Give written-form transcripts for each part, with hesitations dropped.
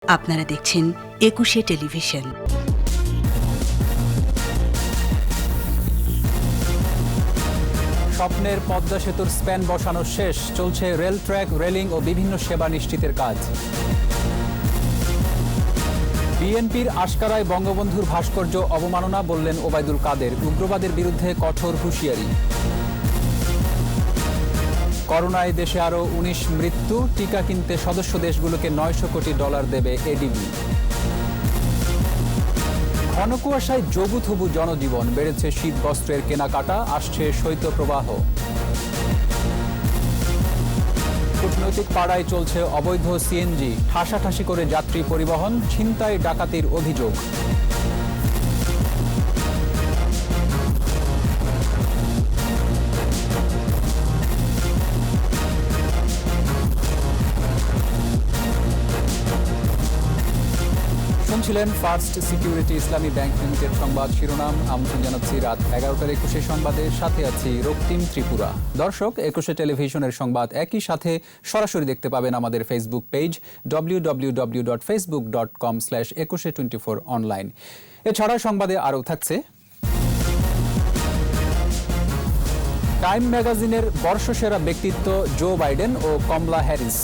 আপনারা দেখছেন একুশে টেলিভিশন। স্বপ্নের পদ্মা সেতুর স্প্যান বসানো শেষ, চলছে রেল ট্র্যাক, রেলিং ও বিভিন্ন সেবা নিশ্চিতের কাজ। বিএনপির আশকারায় বঙ্গবন্ধুর ভাস্কর্য অবমাননা, বললেন ওবায়দুল কাদের। উগ্রবাদের বিরুদ্ধে কঠোর হুঁশিয়ারি। করোনায় দেশে আরও 19 মৃত্যু, টিকা কিনতে সদস্য দেশগুলোকে $900 কোটি দেবে এডিবি। ঘন কুয়াশায় জবুথবু জনজীবন, বেড়েছে শীত বস্ত্রের কেনাকাটা, আসছে শৈত্যপ্রবাহ। কূটনৈতিক পাড়ায় চলছে অবৈধ সিএনজি, ঠাসাঠাসি করে যাত্রী পরিবহন, ছিনতাই ডাকাতির অভিযোগ। শুনছিলেন ফার্স্ট সিকিউরিটি ইসলামী ব্যাংক লিমিটেড সংবাদ শিরোনাম। আমন্ত্রণ জানাচ্ছি রাত 11টার 21 সংবাদে, সাথে আছি রক্তিম ত্রিপুরা। দর্শক, একুশে টেলিভিশনের সংবাদ একই সাথে সরাসরি দেখতে পাবেন আমাদের ফেসবুক পেজ www.facebook.com/2124 অনলাইন। এছাড়া সংবাদে আরও থাকছে টাইম ম্যাগাজিনের বর্ষসেরা ব্যক্তিত্ব জো বাইডেন ও কমলা হ্যারিস।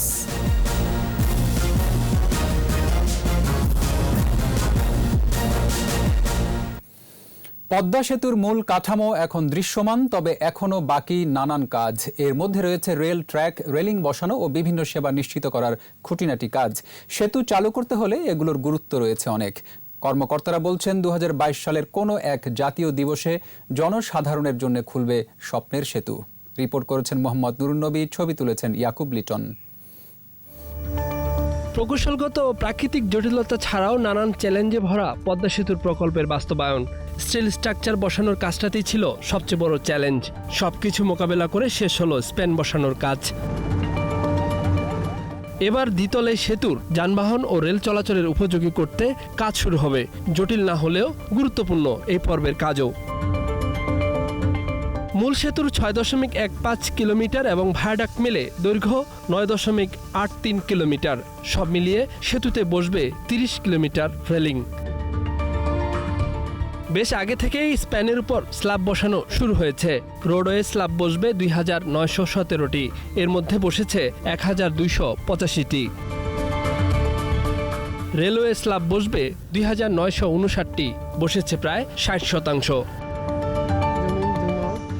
পদ্মা সেতুর মূল কাঠামো এখন দৃশ্যমান, তবে এখনও বাকি নানান কাজ। এর মধ্যে রয়েছে রেল ট্র্যাক, রেলিং বসানো ও বিভিন্ন সেবা নিশ্চিত করার খুঁটিনাটি কাজ। সেতু চালু করতে হলে এগুলোর গুরুত্ব রয়েছে অনেক। কর্মকর্তারা বলছেন 2022 সালের কোনো এক জাতীয় দিবসে জনসাধারণের জন্য খুলবে স্বপ্নের সেতু। রিপোর্ট করেছেন মোহাম্মদ নুরুন্নবী, ছবি তুলেছেন ইয়াকুব লিটন। প্রকৌশলগত ও প্রাকৃতিক জটিলতা ছাড়াও নানান চ্যালেঞ্জে ভরা পদ্মা সেতুর প্রকল্পের বাস্তবায়ন। স্টিল স্ট্রাকচার বসানোর কাজটাতেই ছিল সবচেয়ে বড় চ্যালেঞ্জ। সবকিছু মোকাবেলা করে শেষ হলো স্প্যান বসানোর কাজ। এবার দ্বিতলে সেতুর যানবাহন ও রেল চলাচলের উপযোগী করতে কাজ শুরু হবে। জটিল না হলেও গুরুত্বপূর্ণ এই পর্বের কাজও। মূল সেতুর 6.15 কিলোমিটার এবং ভায়াডাক্ট মিলে দৈর্ঘ্য 9.83 কিলোমিটার। সব মিলিয়ে সেতুতে বসবে 30 কিলোমিটার রেলিং। বেশ আগে থেকেই স্প্যানের উপর স্ল্যাব বসানো শুরু হয়েছে। রোডওয়ে স্ল্যাব বসবে 2917টি, এর মধ্যে বসেছে 1285টি। রেলওয়ে স্ল্যাব বসবে 2959টি, বসেছে প্রায় 60%।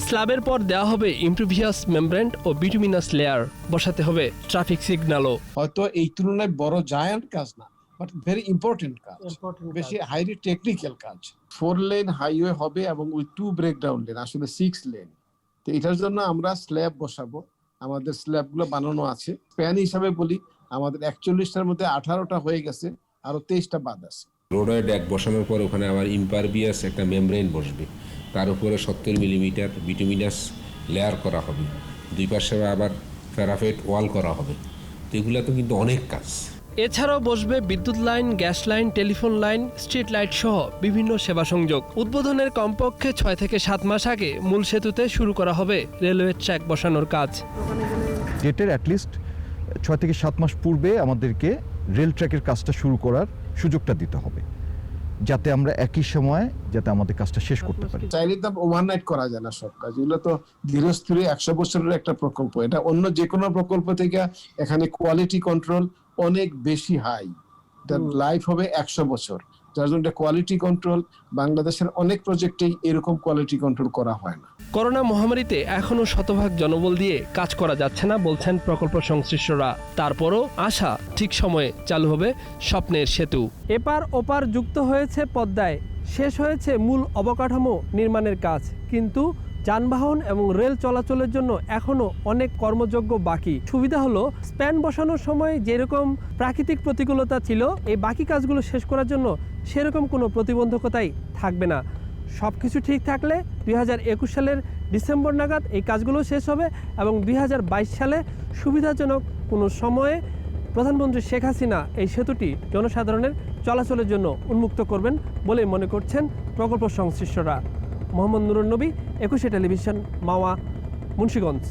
স্ল্যাবের পর দেওয়া হবে ইমপ্রিভিয়াস মেমব্রেন ও বিটুমিনাস লেয়ার, বসাতে হবে ট্রাফিক সিগন্যালও। হয়তো এই তুলনায় বড় জায়ান্ট কাজ না, বাট ভেরি ইম্পর্টেন্ট কাজ, বেশি হাইলি টেকনিক্যাল কাজ। 4 লেন হাইওয়ে হবে এবং উইথ 2 ব্রেকডাউন লেন, আসলে 6 লেন। তো এটার জন্য আমরা স্ল্যাব বসাবো। আমাদের স্ল্যাবগুলো বানানো আছে। স্প্যান হিসাবে বলি, আমাদের 41টার মধ্যে 18টা হয়ে গেছে, আরো 23টা বাদ আছে। রোডওয়ে ডেক বসানোর পর ওখানে আবার ইমপারভিয়াস একটা মেমব্রেন বসবে, তার উপরে 70 মিলিমিটার বিটুমিনাস লেয়ার করা হবে, দুই পাশে আবার প্যারাফেট ওয়াল করা হবে। তো এগুলো তো কিন্তু অনেক কাজ। এছাড়াও বসবে বিদ্যুৎ line, gas line, telephone line, street light সহ বিভিন্ন সেবা সংযোগ। উদ্বোধনের কমপক্ষে 6 থেকে 7 মাস আগে মূল সেতুতে শুরু করা হবে রেলওয়ে ট্র্যাক বসানোর কাজ। ডেটের অ্যাটলিস্ট 6 থেকে 7 মাস পূর্বে আমাদেরকে রেল ট্র্যাকের কাজটা শুরু করার সুযোগটা দিতে হবে, যাতে আমরা একই সময়ে যাতে আমাদের কাজটা শেষ করতে পারি। চাইলে তো ওভারনাইট করা যায় না সব কাজ। এগুলো তো ধীরস্থিরে 100 বছরের একটা প্রকল্প। এটা অন্য যে কোনো প্রকল্প থেকে এখানে কোয়ালিটি কন্ট্রোল অনেক বেশি হাই। এটার লাইফ হবে 100 বছর, যার জন্য কোয়ালিটি কন্ট্রোল বাংলাদেশের অনেক প্রজেক্টেই এরকম কোয়ালিটি কন্ট্রোল করা হয় না। করোনা মহামারীতে এখনো শতভাগ জনবল দিয়ে কাজ করা যাচ্ছে না, বলছেন প্রকল্প সংশ্লিষ্টরা। তারপরও আশা, ঠিক সময়ে চালু হবে স্বপ্নের সেতু। এপার ওপার যুক্ত হয়েছে পদ্মায়, শেষ হয়েছে মূল অবকাঠামো নির্মাণের কাজ, কিন্তু যানবাহন এবং রেল চলাচলের জন্য এখনো অনেক কর্মযোগ্য বাকি। সুবিধা হলো স্প্যান বসানোর সময় যেরকম প্রাকৃতিক প্রতিকূলতা ছিল, এই বাকি কাজগুলো শেষ করার জন্য সেরকম কোনো প্রতিবন্ধকতাই থাকবে না। সব কিছু ঠিক থাকলে 2021 সালের ডিসেম্বর নাগাদ এই কাজগুলো শেষ হবে এবং 2022 সালে সুবিধাজনক কোনো সময়ে প্রধানমন্ত্রী শেখ হাসিনা এই সেতুটি জনসাধারণের চলাচলের জন্য উন্মুক্ত করবেন বলে মনে করছেন প্রকল্প সংশ্লিষ্টরা। মোহাম্মদ নুরুন্নবী, একুশে টেলিভিশন, মাওয়া, মুন্সিগঞ্জ।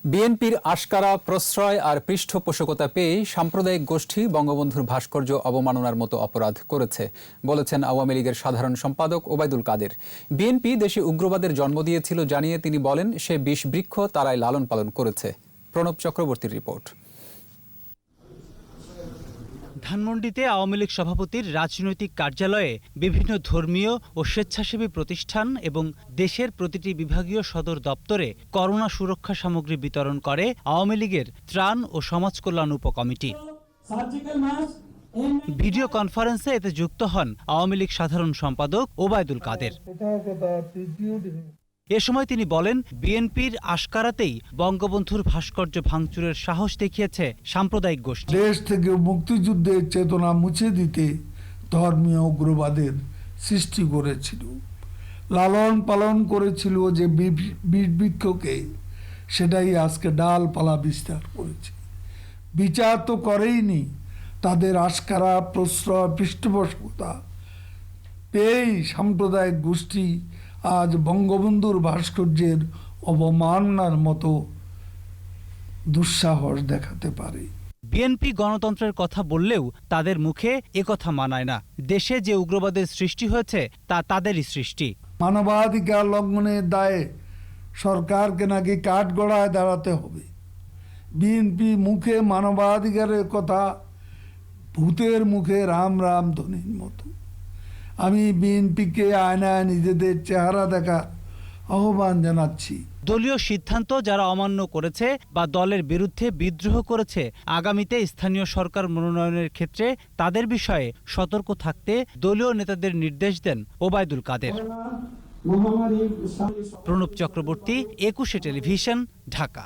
বিএনপির আশকারা প্রশ্রয় আর পৃষ্ঠপোষকতা পেয়ে সাম্প্রদায়িক গোষ্ঠী বঙ্গবন্ধুর ভাস্কর্য অবমাননার মতো অপরাধ করেছে বলেছেন আওয়ামী লীগের সাধারণ সম্পাদক ওবায়দুল কাদের। বিএনপি দেশে উগ্রবাদের জন্ম দিয়েছিল জানিয়ে তিনি বলেন, সে বিষবৃক্ষ তারাই লালন পালন করেছে। প্রণব চক্রবর্তীর রিপোর্ট। ধানমন্ডিতে আওয়ামী লীগ সভাপতির রাজনৈতিক কার্যালয়ে বিভিন্ন ধর্মীয় ও স্বেচ্ছাসেবী প্রতিষ্ঠান এবং দেশের প্রতিটি বিভাগীয় সদর দপ্তরে করোনা সুরক্ষা সামগ্রী বিতরণ করে আওয়ামী লীগের ত্রাণ ও সমাজ কল্যাণ উপকমিটি। ভিডিও কনফারেন্সে এতে যুক্ত হন আওয়ামী লীগ সাধারণ সম্পাদক ওবায়দুল কাদের। এ সময় তিনি বলেন, বিএনপির আশকারাতেই বঙ্গবন্ধুর ভাস্কর্য ভাঙচুরের সাহস দেখিয়েছে সাম্প্রদায়িক গোষ্ঠী। দেশ থেকে মুক্তিযুদ্ধের চেতনা মুছে দিতে ধর্মীয় উগ্রবাদের সৃষ্টি করেছিল, লালন পালন করেছিল যে বিষবৃক্ষকে, সেটাই আজকে ডালপালা বিস্তার করেছে। বিচার তো করেইনি, তাদের আশকারা প্রশ্রয় পৃষ্ঠপোষকতা পেয়েই সাম্প্রদায়িক গোষ্ঠী আজ বঙ্গবন্ধুর ভাস্কর্যের অবমাননার মতো দুঃসাহস দেখাতে পারে। বিএনপি গণতন্ত্রের কথা বললেও তাদের মুখে একথা মানায় না। দেশে যে উগ্রবাদের সৃষ্টি হয়েছে তা তাদেরই সৃষ্টি। মানবাধিকার লঙ্ঘনের দায়ে সরকারকে নাকি কাঠগড়ায় দাঁড়াতে হবে। বিএনপি মুখে মানবাধিকারের কথা, ভূতের মুখে রাম রাম ধ্বনির মতো। আমি বিএনপিকে আয়নায় নিজেদের চেহারা দেখার আহ্বান জানাচ্ছি। দলীয় সিদ্ধান্ত যারা অমান্য করেছে বা দলের বিরুদ্ধে বিদ্রোহ করেছে, আগামীতে স্থানীয় সরকার মনোনয়নের ক্ষেত্রে তাদের বিষয়ে সতর্ক থাকতে দলীয় নেতাদের নির্দেশ দেন ওবায়দুল কাদের। প্রণব চক্রবর্তী, 21 টেলিভিশন, ঢাকা।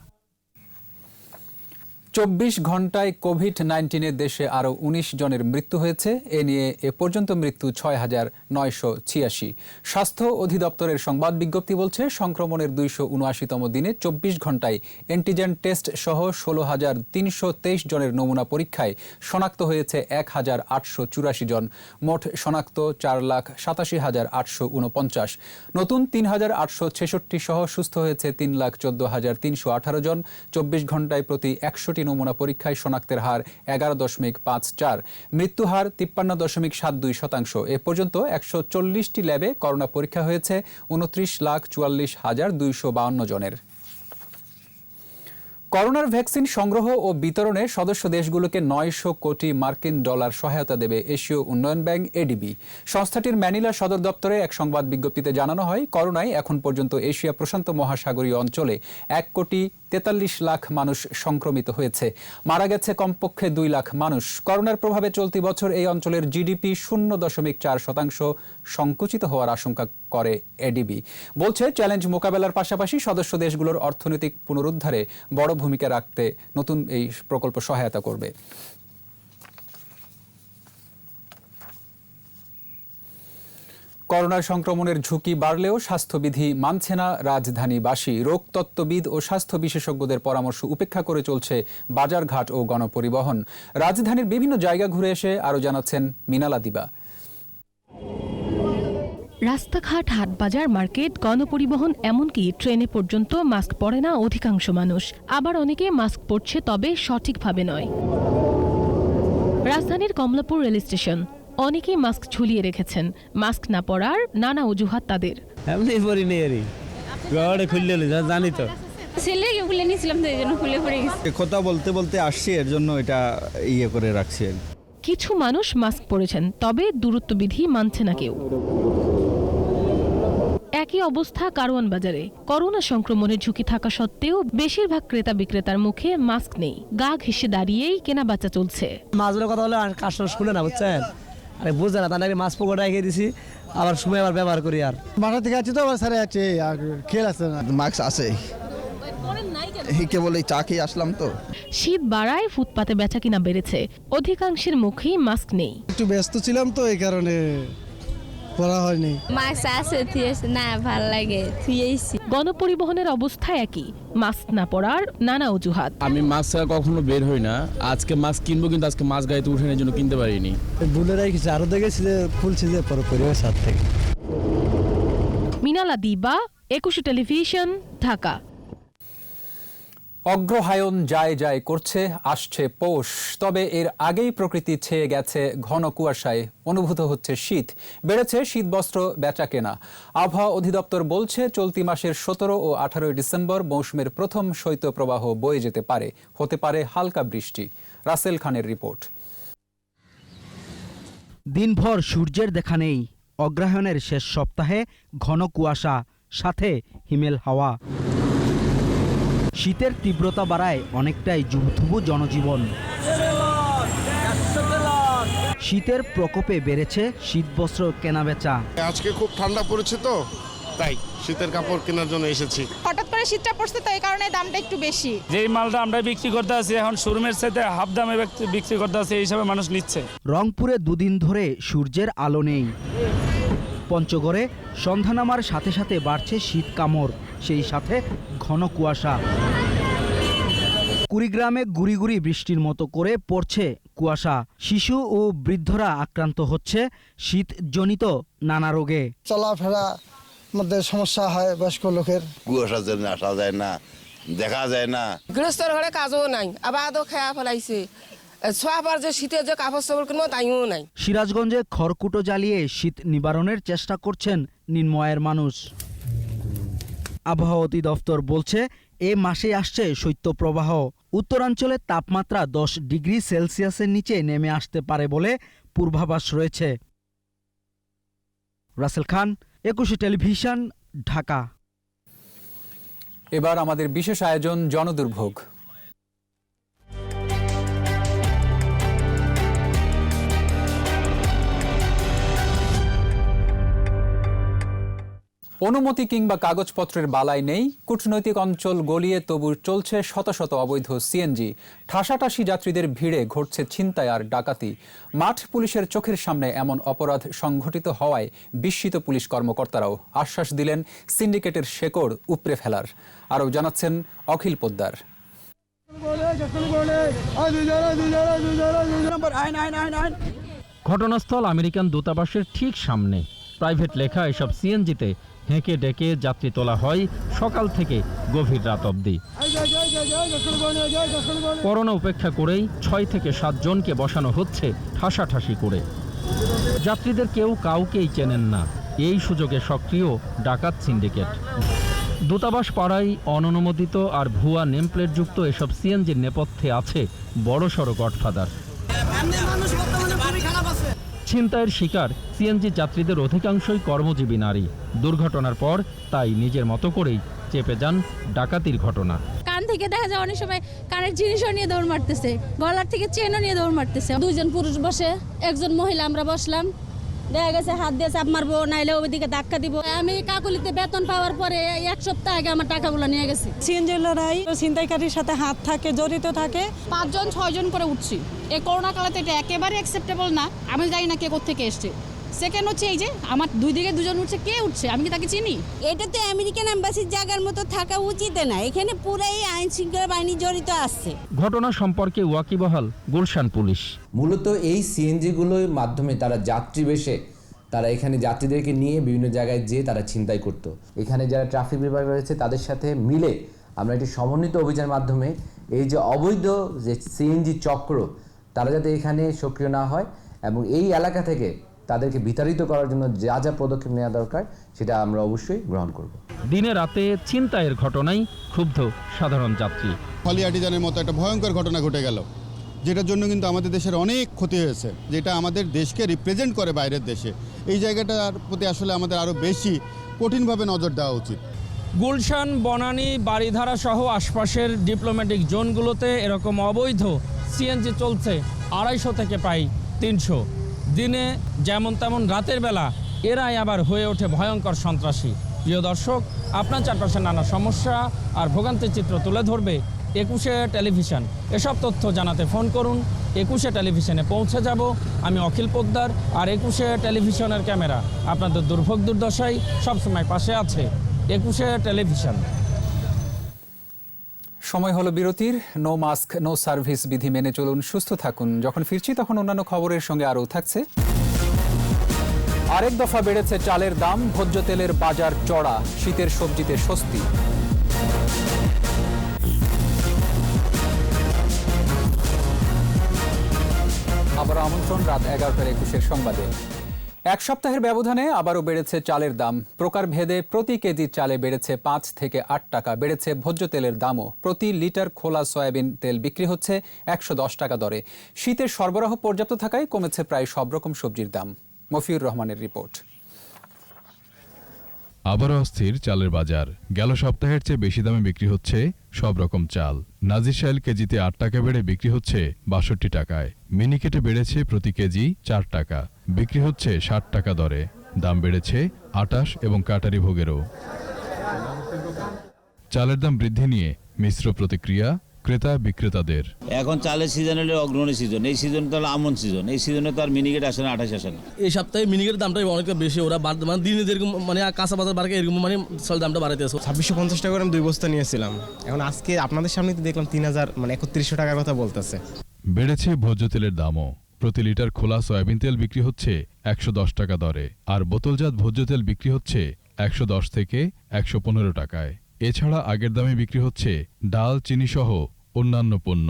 24 ঘন্টায় কোভিড-19 দেশে আরও 19 জনের মৃত্যু হয়েছে। এ নিয়ে এ পর্যন্ত মৃত্যু 6,986। স্বাস্থ্য অধিদপ্তরের সংবাদ বিজ্ঞপ্তি বলছে, সংক্রমণের 279তম দিনে 24 ঘন্টায় অ্যান্টিজেন টেস্ট সহ 16,323 জনের নমুনা পরীক্ষায় শনাক্ত হয়েছে 1,884 জন। মোট শনাক্ত 4,87,849। নতুন 3,866 সহ সুস্থ হয়েছে 3,14,318 জন। 24 ঘন্টায় প্রতি 100টি নমুনা পরীক্ষায় শনাক্তের হার 11.54। মৃত্যু হার 53.72%। এ পর্যন্ত 140টি ল্যাবে করোনা পরীক্ষা হয়েছে 29,44,252 জনের। করোনার ভ্যাকসিন সংগ্রহ ও বিতরণে সদস্য দেশগুলোকে 900 কোটি মার্কিন ডলার সহায়তা দেবে এশীয় উন্নয়ন ব্যাংক এডিবি। সংস্থাটির ম্যানিলা সদর দপ্তরে এক সংবাদ বিজ্ঞপ্তিতে জানানো হয়, করোনায় এখন পর্যন্ত এশিয়া প্রশান্ত মহাসাগরীয় অঞ্চলে 1,43 লাখ মানুষ সংক্রমিত হয়েছে। মারা গেছে কমপক্ষে 2 লাখ মানুষ। করোনার প্রভাবে চলতি বছর এই অঞ্চলের জিডিপি 0.4% সংকুচিত হওয়ার আশঙ্কা করে এডিবি। বলছে, চ্যালেঞ্জ মোকাবেলার পাশাপাশি সদস্য দেশগুলোর অর্থনৈতিক পুনরুদ্ধারে বড় ভূমিকা রাখতে নতুন এই প্রকল্প সহায়তা করবে। করোনার সংক্রমণের ঝুঁকি বাড়লেও স্বাস্থ্যবিধি মানছে না রাজধানীবাসী। রোগতত্ত্ববিদ ও স্বাস্থ্য বিশেষজ্ঞদের পরামর্শ উপেক্ষা করে চলছে বাজারঘাট ও গণপরিবহন। রাজধানীর বিভিন্ন জায়গা ঘুরে এসে আরও জানাচ্ছেন মিনালা দিবা। রাস্তাঘাট, হাটবাজার, মার্কেট, গণপরিবহন, এমনকি ট্রেনে পর্যন্ত মাস্ক পরে না অধিকাংশ মানুষ। আবার অনেকে মাস্ক পরছে, তবে সঠিকভাবে নয়। রাজধানীর কমলাপুর রেল স্টেশন, অনেকেই মাস্ক ঝুলিয়ে রেখেছেন। মাস্ক না পরার নানা অজুহাত তাদের। কথা বলতে বলতে আসছি, এর জন্য এটা করে রাখছি। কিছু মানুষ মাস্ক পরেছেন, তবে দূরত্ববিধি মানছে না কেউ। একই অবস্থা কারওয়ান বাজারে। করোনা সংক্রমণের ঝুঁকি থাকা সত্ত্বেও বেশিরভাগ ক্রেতা বিক্রেতার মুখে মাস্ক নেই। গা ঘেঁষে দাঁড়িয়েই কেনাবেচা চলছে। মাছগুলোর কথা হলে কাস্টমার শুনে না, বুঝছেন? আরে বুঝে না, তাহলে মাছ পকেটে রেখে দিছি, আবার সময় আবার ব্যবহার করি। আর বাসা থেকে আছি তো, আবার স্যার আছে আর খেয়াল আছে না, মাস্ক আছে কেবল এই চা খেয়ে আসলাম তো। শীত বাড়ায় ফুটপাতে বেচা কিনা বেড়েছে। অধিকাংশের মুখেই মাস্ক নেই। একটু ব্যস্ত ছিলাম তো, এই কারণে পরা হয়নি। মাস্ক আছে না, ভালো লাগে। গণপরিবহনের অবস্থা একই, মাস্ক না পরার নানা অজুহাত। আমি মাস্ক ছাড়া কখনো বের হই না। আজকে মাস্ক কিনবো, কিন্তু আজকে মাস্ক গাড়িতে উঠানোর জন্য কিনতে পারিনি। ভুলে রাখছি, আরো দেখেছি যে খুলছি যে পরিবারের সাথে থেকে। মিনালা দিবা, 21 টেলিভিশন, ঢাকা। অগ্রহায়ণ যায় যায় করছে, আসছে পৌষ, তবে এর আগেই প্রকৃতি ছেয়ে গেছে ঘন কুয়াশায়। অনুভূত হচ্ছে শীত, বেড়েছে শীতবস্ত্র বেচা কেনা। আবহাওয়া অধিদপ্তর বলছে চলতি মাসের 17 ও 18 ডিসেম্বর মৌসুমের প্রথম শৈত্যপ্রবাহ বয়ে যেতে পারে, হতে পারে হালকা বৃষ্টি। রাসেল খানের রিপোর্ট। দিনভর সূর্যের দেখা নেই, অগ্রহায়ণের শেষ সপ্তাহে ঘন কুয়াশা, সাথে হিমেল হাওয়া। শীতের তীব্রতা বাড়ায় অনেকটাই জুবুথুবু জনজীবন। শীতের প্রকোপে বেড়েছে শীতবস্ত্র কেনাবেচা। আজকে খুব ঠান্ডা পড়েছে, তো তাই শীতের কাপড় কেনার জন্য এসেছি। হঠাৎ করে শীতটা পড়ছে, তো এই কারণে দামটা একটু বেশি। যেই মালটা আমরা বিক্রি করতে আছি এখন শোরুমের সাথে হাফ দামে বিক্রি করতে আছি, এই হিসাবে মানুষ নিচ্ছে। রংপুরে দুদিন ধরে সূর্যের আলো নেই। পঞ্চগড়ে সন্ধ্যা নামার সাথে সাথে বাড়ছে শীত কামড়, সেই সাথে ঘন কুয়াশা। কুড়িগ্রামে গুড়ি গুড়ি বৃষ্টির মতো করে পড়ছে কুয়াশা। শিশু ও বৃদ্ধরা আক্রান্ত হচ্ছে শীতজনিত নানা রোগে। চলাফেরা মধ্যে সমস্যা হয় বয়স্ক লোকের। কুয়াশার জন্য আসা যায় না, দেখা যায় না। গৃহস্থর ঘরে কাজও নাই, আবার খেয়া ফেলাইছে। সোয়াবার যে শীতের যে কাপড় চাপড় কিনবো তাইও নাই। সিরাজগঞ্জে খড়কুটো জ্বালিয়ে শীত নিবারণের চেষ্টা করছেন নিম্নআয়ের মানুষ। আবহাওয়া অধিদপ্তর বলছে এ মাসে আসছে শৈত্যপ্রবাহ। উত্তরাঞ্চলে তাপমাত্রা 10 ডিগ্রি সেলসিয়াসের নিচে নেমে আসতে পারে বলে পূর্বাভাস রয়েছে। রাসেল খান, 21 টেলিভিশন, ঢাকা। এবার আমাদের বিশেষ আয়োজন জনদুর্ভোগ। অনুমতি কিংবা কাগজপত্রের বালাই নেই, কূটনৈতিক অঞ্চল গলিয়ে তবু চলছে শত শত অবৈধ সিএনজি। ঠাসাঠাসি যাত্রীদের ভিড়ে ঘটছে ছিনতাই আর ডাকাতি। মাঠ পুলিশের চোখের সামনে এমন অপরাধ সংঘটিত হওয়ায় বিস্মিত পুলিশ কর্মকর্তারাও আশ্বাস দিলেন সিন্ডিকেটের শেকড় উপড়ে ফেলার। আরও জানাচ্ছেন অখিল পোদ্দার। ঘটনাস্থল আমেরিকান দূতাবাসের ঠিক সামনে। প্রাইভেট লেখা এসব সিএনজিতে হেঁকে ডেকে যাত্রী তোলা হয় সকাল থেকে গভীর রাত অবধি। করোনা উপেক্ষা করেই 6 থেকে 7 জনকে বসানো হচ্ছে ঠাসাঠাসি করে। যাত্রীদের কেউ কাউকেই চেনেন না, এই সুযোগে সক্রিয় ডাকাত সিন্ডিকেট। দূতাবাস পাড়ায় অননুমোদিত আর ভুয়া নেমপ্লেটযুক্ত এসব সিএনজির নেপথ্যে আছে বড়সড় গডফাদার। ছিনতাইয়ের শিকার সিএনজি যাত্রীদের অধিকাংশই কর্মজীবী নারী। দুর্ঘটনার পর তাই নিজের মতো করেই চেপে যান ডাকাতির ঘটনা। কান থেকে দেখা যায় অনেক সময় কানের জিনিসও নিয়ে দৌড় মারতেছে, গলার থেকে চেনও নিয়ে দৌড় মারতেছে। 2 জন পুরুষ বসে, একজন মহিলা, আমরা বসলাম। দেখা গেছে হাত দিয়ে চাপ মারবো, নাইলে ওইদিকে ধাক্কা দিব। আমি কাকুলিতে বেতন পাওয়ার পরে 1 সপ্তাহ আগে আমার টাকাগুলো নিয়ে গেছি। সিএনজিরাই ছিনতাইকারীর সাথে হাত থাকে, জড়িত থাকে। 5 জন 6 জন করে উঠছি। এই করোনা কালে এটা একেবারে অ্যাকসেপ্টেবল না। আমি জানি না কে কোত্থেকে এসছে। সেকেন্ড হচ্ছে এই যে আমার 2 দিকে 2 জন উঠছে, কে উঠছে? আমি কি তাকে চিনি? এটা তো আমেরিকান এম্বাসির জায়গার মতো থাকা উচিত না। এখানে পুরাই আইন শৃঙ্খলা বাহিনী জড়িত আছে। ঘটনা সম্পর্কে ওয়াকিবহাল গুলশান পুলিশ। মূলত এই সিএনজিগুলোর মাধ্যমে তারা যাত্রী বেশে তারা এখানে যাত্রীদেরকে নিয়ে বিভিন্ন জায়গায় যেয়ে তারা ছিনতাই করত। এখানে যারা ট্রাফিক বিভাগ রয়েছে তাদের সাথে মিলে আমরা একটি সমন্বিত অভিযানের মাধ্যমে এই যে অবৈধ যে সিএনজি চক্র তারা যাতে এখানে সক্রিয় না হয় এবং এই এলাকা থেকে তাদেরকে বিতাড়িত করার জন্য যা যা পদক্ষেপ নেওয়া দরকার সেটা আমরা অবশ্যই গ্রহণ করব। দিনে রাতে ছিনতাইয়ের ঘটনায় ক্ষুব্ধ সাধারণ যাত্রী। হলিআটিজানের মতো একটা ভয়ঙ্কর ঘটনা ঘটে গেল, যেটার জন্য কিন্তু আমাদের দেশের অনেক ক্ষতি হয়েছে, যেটা আমাদের দেশকে রিপ্রেজেন্ট করে বাইরের দেশে। এই জায়গাটার প্রতি আসলে আমাদের আরও বেশি কঠিনভাবে নজর দেওয়া উচিত। গুলশান, বনানী, বাড়িধারা সহ আশপাশের ডিপ্লোম্যাটিক জোনগুলোতে এরকম অবৈধ সিএনজি চলছে 250 থেকে প্রায় 300। দিনে যেমন তেমন, রাতের বেলা এরাই আবার হয়ে ওঠে ভয়ঙ্কর সন্ত্রাসী। প্রিয় দর্শক, আপনার চারপাশে নানা সমস্যা আর ভোগান্তির চিত্র তুলে ধরবে 21 টেলিভিশন। এসব তথ্য জানাতে ফোন করুন। 21 টেলিভিশনে পৌঁছে যাব আমি অখিল পোদ্দার। আর 21 টেলিভিশনের ক্যামেরা আপনাদের দুর্ভোগ দুর্দশায় সবসময় পাশে আছে। 21 টেলিভিশন। সময় হলো বিরতির। নো মাস্ক নো সার্ভিস বিধি মেনে চলুন, সুস্থ থাকুন। যখন ফিরছি তখন অন্যান্য খবরের সঙ্গে আরও থাকছে। আরেক দফা বেড়েছে চালের দাম, ভোজ্য তেলের বাজার চড়া, শীতের সবজিতে স্বস্তি। আবারও আমন্ত্রণ রাত 11টার 21 সংবাদে। এক সপ্তাহের ব্যবধানে আবারও বেড়েছে চালের দাম। প্রকারভেদে প্রতি কেজি চালে বেড়েছে 5 থেকে 8 টাকা। বেড়েছে ভোজ্য তেলের দামও। প্রতি লিটার খোলা সয়াবিন তেল বিক্রি হচ্ছে 110 টাকা দরে। শীতের সরবরাহ পর্যাপ্ত থাকায় কমেছে প্রায় সব রকম সবজির দাম। মফিউর রহমানের রিপোর্ট। আবারও অস্থির চালের বাজার। গেল সপ্তাহের চেয়ে বেশি দামে বিক্রি হচ্ছে সব রকম চাল। নাজিরশাইল কেজিতে 8 টাকা বেড়ে বিক্রি হচ্ছে 62 টাকায়। মিনিকেটে বেড়েছে প্রতি কেজি 4 টাকা, বিক্রি হচ্ছে 60 টাকা দরে। দাম বেড়েছে আটাশ এবং কাটারি ভোগেরও। চালের দাম বৃদ্ধি নিয়ে মিশ্র প্রতিক্রিয়া ক্রেতা বিক্রেতাদের। এখন চালের সিজন হলে অগ্রণী সিজন, এই সিজন তো হলো আমন সিজন, এই সিজনে তো আর মিনিকেট আসে না, 28 আসে না। এই সপ্তাহে মিনিকেটের দামটা অনেকটা বেশি, ওরা মানে দিনে যেরকম মানে কাঁচা বাজার বাড়ে এরকম মানে চালের দামটা বাড়াইতেছে। 2650 টাকা করে আমি 2 বস্তা নিয়েছিলাম, এখন আজকে আপনাদের সামনে তো দেখলাম 3000 মানে 3100 টাকার কথা বলতেছে। বেড়েছে ভোজ্য তেলের দামও। প্রতি লিটার খোলা সয়াবিন তেল বিক্রি হচ্ছে 110 টাকা দরে, আর বোতলজাত ভোজ্য তেল বিক্রি হচ্ছে 110 থেকে 115 টাকায়। এছাড়া আগের দামে বিক্রি হচ্ছে ডাল, চিনি সহ অন্যান্য পণ্য।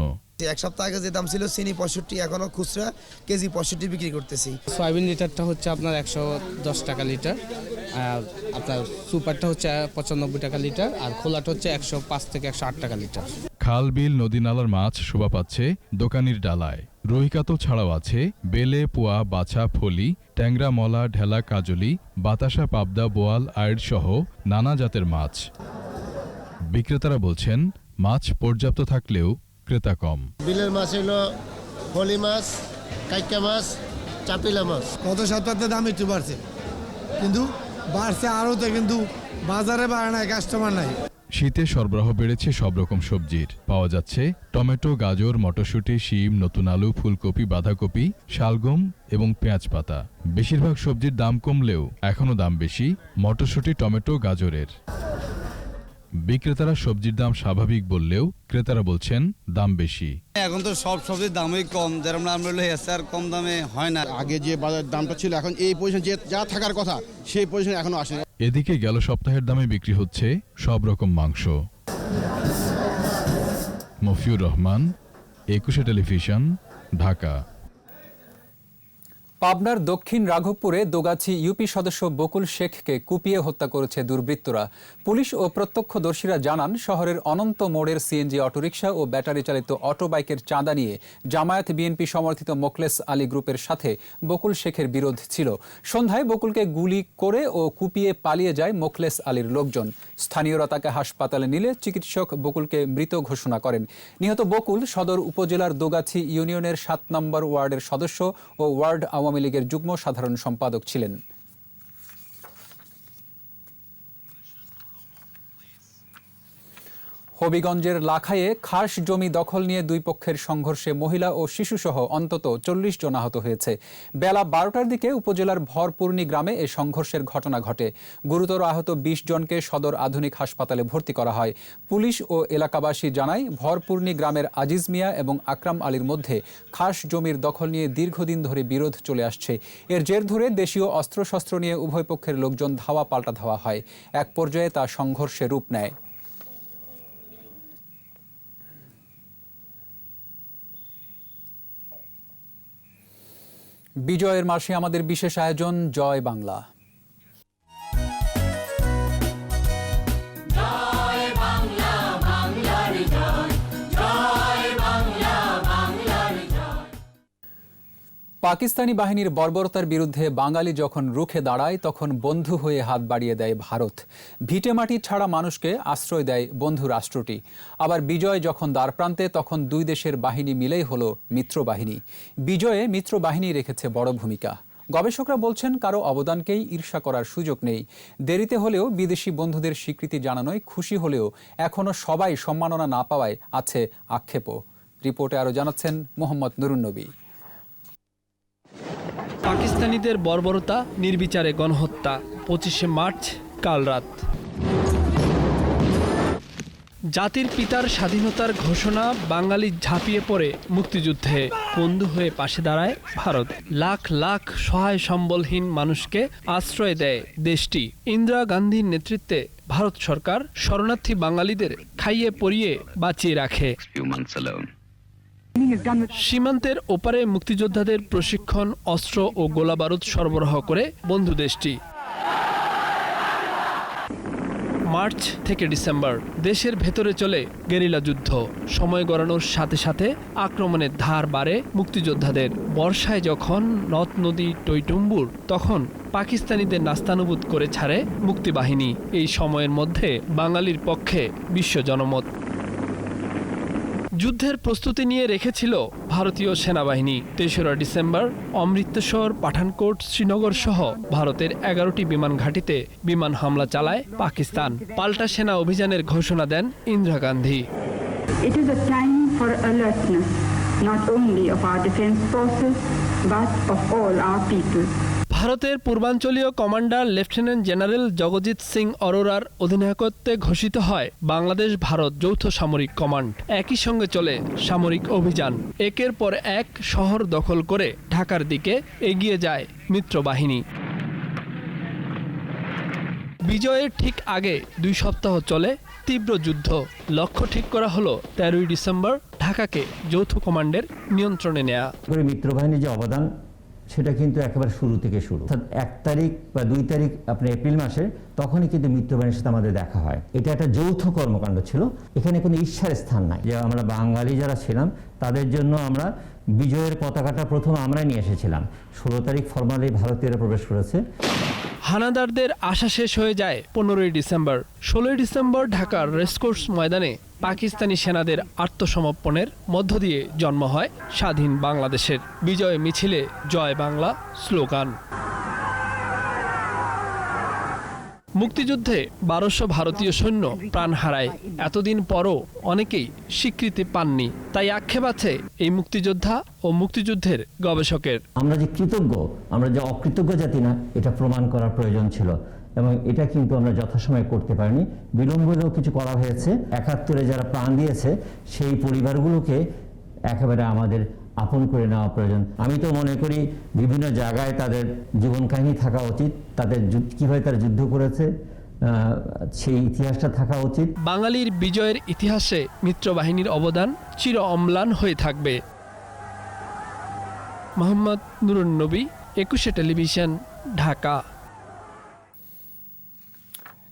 এক সপ্তাহ আগে যে দাম ছিল চিনি 65, এখনো খুচরা কেজি 65 বিক্রি করতেছি। সয়াবিন লিটারটা হচ্ছে আপনার 110 টাকা লিটার, আর আপনার সুপারটা হচ্ছে 95 টাকা লিটার, আর খোলাটা হচ্ছে 105 থেকে 108 টাকা লিটার। খাল, বিল, নদী নালার মাছ শোভা পাচ্ছে দোকানির ডালায়। রুই কাতল ছাড়াও আছে বেলে, পোয়া, বাছা, ফলি, ট্যাংরা, মলা, ঢেলা, কাজলি, বাতাসা, পাবদা, বোয়াল, আইড় সহ নানা জাতের মাছ। বিক্রেতারা বলছেন মাছ পর্যাপ্ত থাকলেও ক্রেতা কম। বিলের মাছ হলো ফলি মাছ, কাইকা মাছ, চাপিলা মাছ। গত সপ্তাহে দাম একটু বাড়ছে, কিন্তু বাড়ছে আরও, তো কিন্তু বাজারে বাড়ে নাই, কাস্টমার নাই। শীতে সরবরাহ বেড়েছে সব রকম সবজির। পাওয়া যাচ্ছে টমেটো, গাজর, মটরশুঁটি, শিম, নতুন আলু, ফুলকপি, বাঁধাকপি, শালগম এবং পেঁয়াজ পাতা। বেশিরভাগ সবজির দাম কমলেও এখনও দাম বেশি মটরশুঁটি, টমেটো, গাজরের। বিক্রেতারা সবজির দাম স্বাভাবিক বললেও ক্রেতারা বলছেন দাম বেশি। এখন তো সব সবজির দামই কম, যেরকম আমরা আর কম দামে হয় না। আগে যে বাজার দামটা ছিল এখন এই পজিশন যে যা থাকার কথা সেই পজিশনে এখনো আসেনি। এদিকে গেল সপ্তাহের দামে বিক্রি হচ্ছে সব রকম মাংস। মফিউর রহমান, 21 টেলিভিশন, ঢাকা। পাবনার দক্ষিণ রাঘবপুরে দোগাছি ইউপি সদস্য বকুল শেখকে কুপিয়ে হত্যা করেছে দুর্বৃত্তরা। পুলিশ ও প্রত্যক্ষদর্শীরা জানান, শহরের অনন্ত মোড়ের সিএনজি অটোরিকশা ও ব্যাটারি চালিত অটো বাইকের চাঁদা নিয়ে জামায়াত বিএনপি সমর্থিত মোখলেস আলী গ্রুপের সাথে বকুল শেখের বিরোধ ছিল। সন্ধ্যায় বকুলকে গুলি করে ও কুপিয়ে পালিয়ে যায় মোখলেস আলীর লোকজন। স্থানীয়রা তাকে হাসপাতালে নিলে চিকিৎসক বকুলকে মৃত ঘোষণা করেন। নিহত বকুল সদর উপজেলার দোগাছি ইউনিয়নের 7 নম্বর ওয়ার্ডের সদস্য ও ওয়ার্ড আওয়ামী লীগের যুগ্ম সাধারণ সম্পাদক ছিলেন। হবিগঞ্জের লাখাইয়ে খাস জমি দখল নিয়ে দুই পক্ষের সংঘর্ষে মহিলা ও শিশুসহ অন্তত 40 জন আহত হয়েছে। বেলা 12টার দিকে উপজেলার ভরপূর্ণি গ্রামে এ সংঘর্ষের ঘটনা ঘটে। গুরুতর আহত 20 জনকে সদর আধুনিক হাসপাতালে ভর্তি করা হয়। পুলিশ ও এলাকাবাসী জানায়, ভরপূর্ণি গ্রামের আজিজ মিয়া এবং আকরাম আলীর মধ্যে খাস জমির দখল নিয়ে দীর্ঘদিন ধরে বিরোধ চলে আসছে। এর জের ধরে দেশীয় অস্ত্রশস্ত্র নিয়ে উভয় পক্ষের লোকজন ধাওয়া পাল্টা ধাওয়া হয়। এক পর্যায়ে তা সংঘর্ষে রূপ নেয়। বিজয়ের মাসে আমাদের বিশেষ আয়োজন জয় বাংলা। পাকিস্তানি বাহিনীর বর্বরতার বিরুদ্ধে বাঙালি যখন রুখে দাঁড়ায়, তখন বন্ধু হয়ে হাত বাড়িয়ে দেয় ভারত। ভিটেমাটি ছাড়া মানুষকে আশ্রয় দেয় বন্ধু রাষ্ট্রটি। আবার বিজয় যখন দ্বারপ্রান্তে, তখন দুই দেশের বাহিনী মিলেই হলো মিত্রবাহিনী। বিজয়ে মিত্রবাহিনী রেখেছে বড় ভূমিকা। গবেষকরা বলছেন, কারো অবদানকেই ঈর্ষা করার সুযোগ নেই। দেরিতে হলেও বিদেশি বন্ধুদের স্বীকৃতি জানানোয় খুশি হলেও এখনও সবাই সম্মাননা না পাওয়ায় আছে আক্ষেপও। রিপোর্টে আরও জানাচ্ছেন মোহাম্মদ নুরুন্নবী। পাকিস্তানিদের বর্বরতা, নির্বিচারে গণহত্যা। 25শে মার্চ কাল রাত। জাতির পিতার স্বাধীনতার ঘোষণা, বাঙালি ঝাঁপিয়ে পড়ে মুক্তিযুদ্ধে। বন্ধু হয়ে পাশে দাঁড়ায় ভারত। লাখ লাখ সহায় সম্বলহীন মানুষকে আশ্রয় দেয় দেশটি। ইন্দিরা গান্ধীর নেতৃত্বে ভারত সরকার শরণার্থী বাঙালিদের খাইয়ে পরিয়ে বাঁচিয়ে রাখে। সীমান্তের ওপারে মুক্তিযোদ্ধাদের প্রশিক্ষণ, অস্ত্র ও গোলাবারুদ সরবরাহ করে বন্ধু দেশটি। মার্চ থেকে ডিসেম্বর দেশের ভেতরে চলে গেরিলা যুদ্ধ। সময় গড়ানোর সাথে সাথে আক্রমণের ধার বাড়ে মুক্তিযোদ্ধাদের। বর্ষায় যখন নদ নদী টইটুম্বুর, তখন পাকিস্তানিদের নাস্তানুবুদ করে ছাড়ে মুক্তিবাহিনী। এই সময়ের মধ্যে বাঙালির পক্ষে বিশ্ব জনমত। যুদ্ধের প্রস্তুতি নিয়ে রেখেছিল ভারতীয় সেনাবাহিনী। ৩রা ডিসেম্বর অমৃতসর, পাঠানকোট, শ্রীনগর সহ ভারতের ১১টি বিমান ঘাঁটিতে বিমান হামলা চালায় পাকিস্তান। পাল্টা সেনা অভিযানের ঘোষণা দেন Indira Gandhi. It is a time for alertness, not only of our defense forces, but of all our people. ভারতের পূর্বাঞ্চলীয় commander lieutenant general Jagjit Singh অরোরার অধিনায়কত্বে ঘোষিত হয় বাংলাদেশ ভারত যৌথ সামরিক কমান্ড। একই সঙ্গে চলে সামরিক অভিযান। একের পর এক শহর দখল করে ঢাকার দিকে এগিয়ে যায় মিত্রবাহিনী। বিজয়ের ঠিক আগে ২ সপ্তাহ চলে তীব্র যুদ্ধ। লক্ষ্য ঠিক করা হলো ১৩ই ডিসেম্বর ঢাকাকে যৌথ কমান্ডের নিয়ন্ত্রণে নেয়া। মিত্রবাহিনীর যে অবদান সেটা কিন্তু একেবারে শুরু থেকে শুরু। ১ তারিখ বা ২ তারিখ আপনার এপ্রিল মাসে তখনই কিন্তু মিত্রবাহিনীর সাথে আমাদের দেখা হয়। এটা একটা যৌথ কর্মকাণ্ড ছিল, এখানে কোনো ঈর্ষার স্থান নাই। যে আমরা বাঙালি যারা ছিলাম তাদের জন্য আমরা বিজয়ের পতাকাটা প্রথম আমরাই নিয়ে এসেছিলাম। ১৬ তারিখ ফরমালি ভারতীয়রা প্রবেশ করেছে। হানাদারদের আশা শেষ হয়ে যায় ১৫ই ডিসেম্বর। ১৬ই ডিসেম্বর ঢাকার রেসকোর্স ময়দানে পাকিস্তানি সেনাদের আত্মসমর্পণের মধ্য দিয়ে জন্ম হয় স্বাধীন বাংলাদেশের। বিজয় মিছিলে জয় বাংলা স্লোগান। মুক্তিযুদ্ধে ১২০০ ভারতীয় সৈন্য প্রাণ হারায়। এতদিন পরও অনেকেই স্বীকৃতি পাননি, তাই আক্ষেপ আছে এই মুক্তিযোদ্ধা ও মুক্তিযুদ্ধের গবেষকের। আমরা যে কৃতজ্ঞ, আমরা যে অকৃতজ্ঞ জাতি না, এটা প্রমাণ করার প্রয়োজন ছিল এবং এটা কিন্তু আমরা যথাসময়ে করতে পারিনি। বিলম্ব হলেও কিছু করা হয়েছে। ৭১-এ যারা প্রাণ দিয়েছে সেই পরিবারগুলোকে একেবারে আমাদের আপন করে নেওয়া প্রয়োজন। আমি তো মনে করি বিভিন্ন জায়গায় তাদের জীবন কাহিনী থাকা উচিত, তাদের কিভাবে তারা যুদ্ধ করেছে সেই ইতিহাসটা থাকা উচিত। বাঙালির বিজয়ের ইতিহাসে মিত্রবাহিনীর অবদান চির অম্লান হয়ে থাকবে। মোহাম্মদ নুরুন নবী, ২১শে টেলিভিশন, ঢাকা।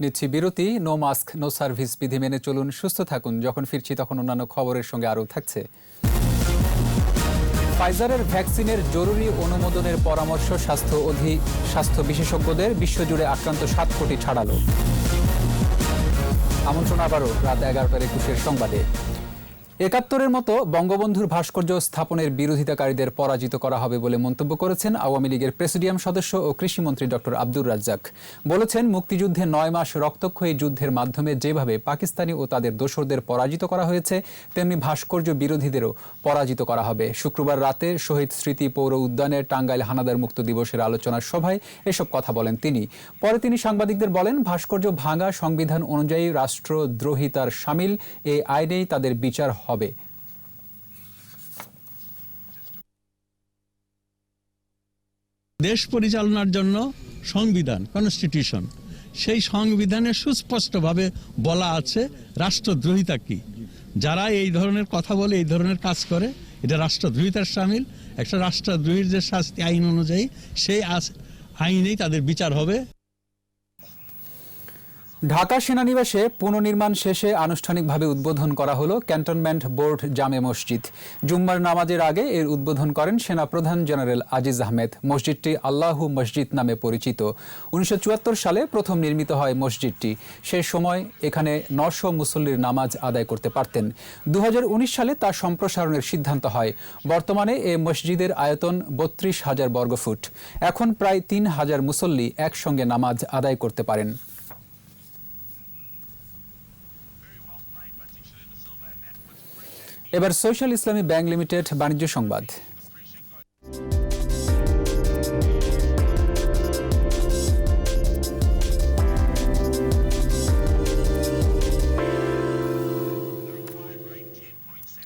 নিচ্ছি বিরতি। নো মাস্ক নো সার্ভিস বিধি মেনে চলুন, সুস্থ থাকুন। যখন ফিরছি তখন অন্যান্য খবরের সঙ্গে আরও থাকছে। ফাইজারের ভ্যাকসিনের জরুরি অনুমোদনের পরামর্শ স্বাস্থ্য বিশেষজ্ঞদের। বিশ্বজুড়ে আক্রান্ত ৭ কোটি ছাড়ালো। আমন্ত্রণ আবারও রাত ১১টার ২১ সংবাদে। ৭১-এর মতো বঙ্গবন্ধুর ভাস্কর্য স্থাপনের বিরোধিতাকারীদের পরাজিত করা হবে বলে মন্তব্য করেছেন আওয়ামী লীগের প্রেসিডিয়াম সদস্য ও কৃষিমন্ত্রী ডক্টর আব্দুর রাজ্জাক। বলেছেন, মুক্তিযুদ্ধে ৯ মাস রক্তক্ষয়ী যুদ্ধের মাধ্যমে যেভাবে পাকিস্তানি ও তাদের দোসরদের পরাজিত করা হয়েছে, তেমনি ভাস্কর্য বিরোধীদেরও পরাজিত করা হবে। শুক্রবার রাতে শহীদ স্মৃতি পৌর উদ্যানে টাঙ্গাইল হানাদার মুক্ত দিবসের আলোচনার সভায় এসব কথা বলেন তিনি। পরে তিনি সাংবাদিকদের বলেন, ভাস্কর্য ভাঙা সংবিধান অনুযায়ী রাষ্ট্রদ্রোহিতার শামিল। এই আইনেই তাদের বিচার হবে। দেশ পরিচালনার জন্য সংবিধান, কনস্টিটিউশন, সেই সংবিধানে সুস্পষ্টভাবে বলা আছে রাষ্ট্রদ্রোহিতা কি। যারা এই ধরনের কথা বলে, এই ধরনের কাজ করে, এটা রাষ্ট্রদ্রোহিতার শামিল। একটা রাষ্ট্রদ্রোহীর যে শাস্তি আইন অনুযায়ী, সেই আইনেই তাদের বিচার হবে। ঢাকা সেনানিবাসে পুনর্নির্মাণ শেষে আনুষ্ঠানিকভাবে উদ্বোধন করা হলো ক্যান্টনমেন্ট বোর্ড জামে মসজিদ। জুম্মার নামাজের আগে এর উদ্বোধন করেন সেনাপ্রধান জেনারেল আজিজ আহমেদ। মসজিদটি আল্লাহু মসজিদ নামে পরিচিত। ১৯৭৪ সালে প্রথম নির্মিত হয় মসজিদটি। সে সময় এখানে ৯০০ মুসল্লির নামাজ আদায় করতে পারতেন। ২০১৯ সালে তা সম্প্রসারণের সিদ্ধান্ত হয়। বর্তমানে এ মসজিদের আয়তন ৩২,০০০ বর্গফুট। এখন প্রায় ৩,০০০ মুসল্লি একসঙ্গে নামাজ আদায় করতে পারেন। এবার সোশ্যাল ইসলামী ব্যাংক লিমিটেড বাণিজ্য সংবাদ।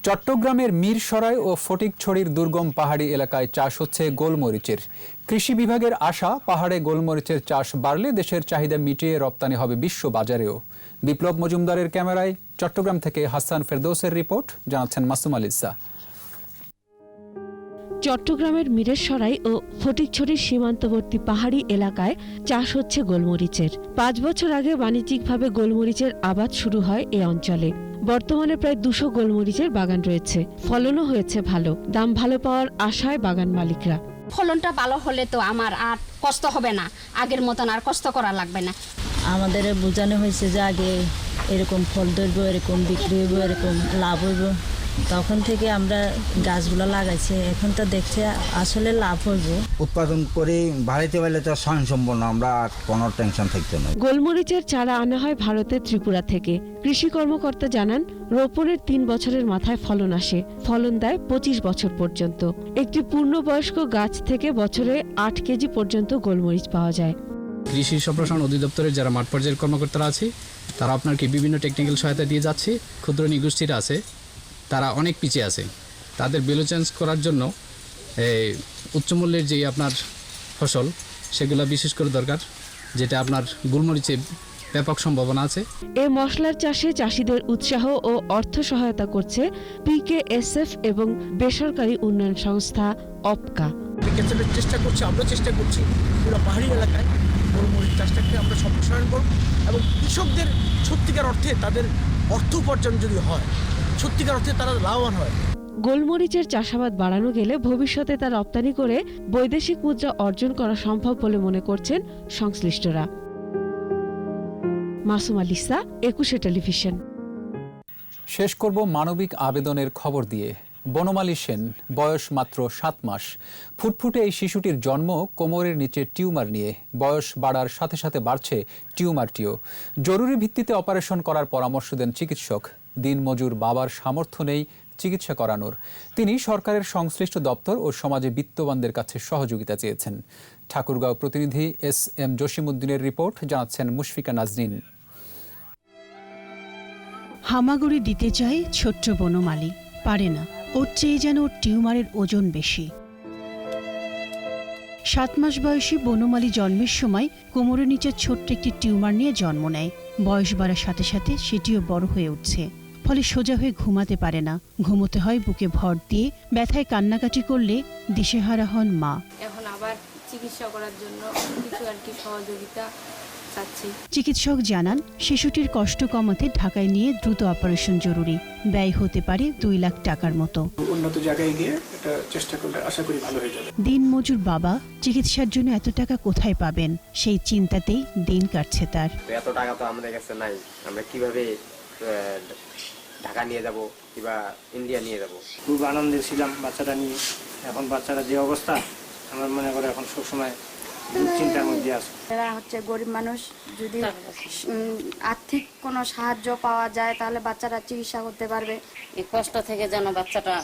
চট্টগ্রামের মিরসরাই ও ফটিকছড়ির দুর্গম পাহাড়ি এলাকায় চাষ হচ্ছে গোলমরিচের। কৃষি বিভাগের আশা, পাহাড়ে গোলমরিচের চাষ বাড়লে দেশের চাহিদা মিটিয়ে রপ্তানি হবে বিশ্ব বাজারেও। বিপ্লব মজুমদারের ক্যামেরায় চট্টগ্রাম থেকে হাসান ফেরদৌসের রিপোর্ট, জানাচ্ছেন মাসুম আল ইসা। চট্টগ্রামের মিরেরসরাই ও ফটিকছড়ির সীমান্তবর্তী পাহাড়ি এলাকায় চাষ হচ্ছে গোলমরিচের। 5 বছর আগে বাণিজ্যিকভাবে গোলমরিচের আবাদ শুরু হয় এ অঞ্চলে। বর্তমানে প্রায় 200 গোলমরিচের বাগান রয়েছে। ফলনও হয়েছে ভালো, দাম ভালো পাওয়ার আশায় বাগান মালিকরা। ফলনটা ভালো হলে তো আমার আর কষ্ট হবে না, আগের মতন আর কষ্ট করা লাগবে না। আমাদের বোঝানো হয়েছে যে আগে এরকম ফল ধরবো, এরকম বিক্রি হইব, এরকম লাভ হইব, তখন থেকে আমরা গাছগুলো লাগাইছি। এখন তো দেখছি আসলে লাভ হইব। উৎপাদন করে বাড়িতে পারলে তো স্বয়ংসম্পূর্ণ, আমরা কোনো টেনশন থাকতো না। গোলমরিচের চারা আনা হয় ভারতের ত্রিপুরা থেকে। কৃষি কর্মকর্তা জানান, রোপণের 3 বছরের মাথায় ফলন আসে। ফলন দেয় 25 বছর পর্যন্ত। একটি পূর্ণবয়স্ক গাছ থেকে বছরে 8 কেজি পর্যন্ত গোলমরিচ পাওয়া যায়। কৃষি সম্প্রসারণ অধিদপ্তরের যারা মাঠ পর্যায়ের কর্মকর্তারা আছে, তারা আপনাকে বিভিন্ন টেকনিক্যাল সহায়তা দিয়ে যাচ্ছে। ক্ষুদ্র নিগোষ্ঠীরা আছে, তারা অনেক পিছিয়ে আছে। তাদের ভ্যালু চেঞ্জ করার জন্য উচ্চমূল্যের যেই আপনার ফসল, সেগুলো বিশেষ করে দরকার, যেটা আপনার গোলমরিচে ব্যাপক সম্ভাবনা আছে। এই মশলার চাষে চাষিদের উৎসাহ ও অর্থ সহায়তা করছে PKSF এবং বেসরকারি উন্নয়ন সংস্থা অপকা। চেষ্টা করছি, আমরা চেষ্টা করছি পুরো পাহাড়ি এলাকায় গোলমরিচ চাষটাকে আমরা সম্প্রসারণ করব এবং কৃষকদের সত্যিকার অর্থে তাদের অর্থ উপার্জন যদি হয়, সত্যিকার অর্থে তারা লাভবান হয়। গোলমরিচের চাষাবাদ বাড়ানো গেলে ভবিষ্যতে তা রপ্তানি করে বৈদেশিক মুদ্রা অর্জন করা সম্ভব বলে মনে করছেন সংশ্লিষ্টরা। Masuma Lisa, 21 television. শেষ করব মানবিক আবেদনের খবর দিয়ে। বনমালী সেন, বয়স মাত্র 7 মাস। ফুটফুটে এই শিশুটির জন্ম কোমরের নিচে টিউমার নিয়ে। বয়স বাড়ার সাথে সাথে বাড়ছে টিউমারটিও। জরুরি ভিত্তিতে অপারেশন করার পরামর্শ দেন চিকিৎসক। দিনমজুর বাবার সামর্থ্য নেই চিকিৎসা করানোর। তিনি সরকারের সংশ্লিষ্ট দপ্তর ও সমাজে বিত্তবানদের কাছে সহযোগিতা চেয়েছেন। ঠাকুরগাঁও প্রতিনিধি SM জসিমউদ্দিনের রিপোর্ট, জানাচ্ছেন মুশফিকা নাজনীন। হামাগুড়ি দিতে চায় ছোট্ট বনমালী, পারে না। ওর চেয়ে যেন ওর টিউমারের ওজন বেশি। 7 মাস বয়সী বনমালী জন্মের সময় কোমরের নিচে ছোট্ট একটি টিউমার নিয়ে জন্ম নেয়। বয়স বাড়ার সাথে সাথে সেটিও বড় হয়ে উঠছে। ফলে সোজা হয়ে ঘুমাতে পারে না। ঘুমোতে হয় বুকে ভর দিয়ে। ব্যথায় কান্নাকাটি করলে দিশেহারা হন মা। এখন আবার চিকিৎসা করার জন্য কিছু আর কি সহযোগিতা চাচ্ছি। চিকিৎসক জানান, শিশুটির কষ্ট কমাতে ঢাকায় নিয়ে দ্রুত অপারেশন জরুরি। ব্যয় হতে পারে 2 লাখ টাকার মতো। উন্নত জায়গায় গিয়ে এটা চেষ্টা করলে আশা করি ভালো হয়ে যাবে। দিনমজুর বাবা চিকিৎসার জন্য এত টাকা কোথায় পাবেন, সেই চিন্তাতেই দিন কাটছে তার। এত টাকা তো আমাদের কাছে নাই, আমরা কিভাবে ঢাকা নিয়ে যাব কিংবা ইন্ডিয়া নিয়ে যাব। খুব আনন্দে ছিলাম বাচ্চাটা নিয়ে। এখন বাচ্চাটা যে অবস্থা, আমার মনে করে এখন সবসময় চিন্তার মধ্যে আছে। এরা হচ্ছে গরিব মানুষ, যদি আর্থিক কোনো সাহায্য পাওয়া যায় তাহলে বাচ্চারা চিকিৎসা করতে পারবে। এই কষ্ট থেকে যেন বাচ্চাটা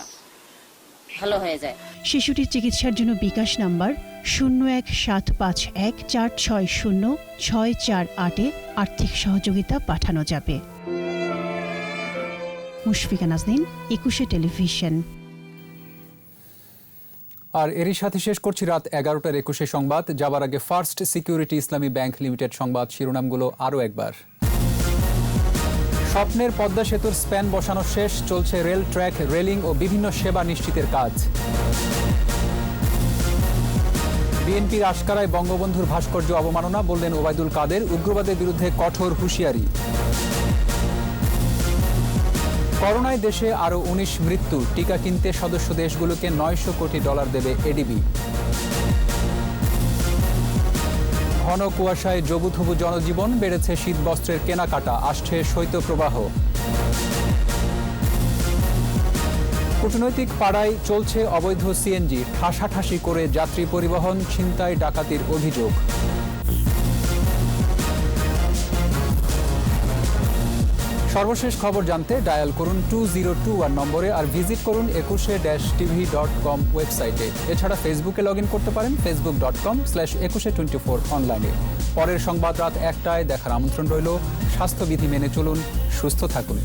ভালো হয়ে যায়। শিশুটির চিকিৎসার জন্য বিকাশ নাম্বার 01751460648-এ আর্থিক সহযোগিতা পাঠানো যাবে। মুশফিকা নাজনীন, 21 টেলিভিশন। আর এরই সাথে শেষ করছি রাত 11টার 21 সংবাদ। যাবার আগে ফার্স্ট সিকিউরিটি ইসলামী ব্যাংক লিমিটেড সংবাদ শিরোনামগুলো আরও একবার। স্বপ্নের পদ্মা সেতুর স্প্যান বসানো শেষ, চলছে রেল ট্র্যাক, রেলিং ও বিভিন্ন সেবা নিশ্চিতের কাজ। বিএনপির আশকারায় বঙ্গবন্ধুর ভাস্কর্য অবমাননা, বললেন ওবায়দুল কাদের। উগ্রবাদের বিরুদ্ধে কঠোর হুঁশিয়ারি। করোনায় দেশে আরও 19 মৃত্যু, টিকা কিনতে সদস্য দেশগুলোকে $900 কোটি দেবে এডিবি। ঘন কুয়াশায় জবুথবু জনজীবন, বেড়েছে শীতবস্ত্রের কেনাকাটা, আসছে শৈত্যপ্রবাহ। কূটনৈতিক পাড়ায় চলছে অবৈধ সিএনজি, ঠাসাঠাসি করে যাত্রী পরিবহন, ছিনতাই ডাকাতির অভিযোগ। সর্বশেষ খবর জানতে ডায়াল করুন 2021 নম্বরে, আর ভিজিট করুন 21-tv.com ওয়েবসাইটে। এছাড়া ফেসবুকে লগ ইন করতে পারেন facebook.com/2124 অনলাইনে। পরের সংবাদ রাত 1টায় দেখার আমন্ত্রণ রইল। স্বাস্থ্যবিধি মেনে চলুন, সুস্থ থাকুন।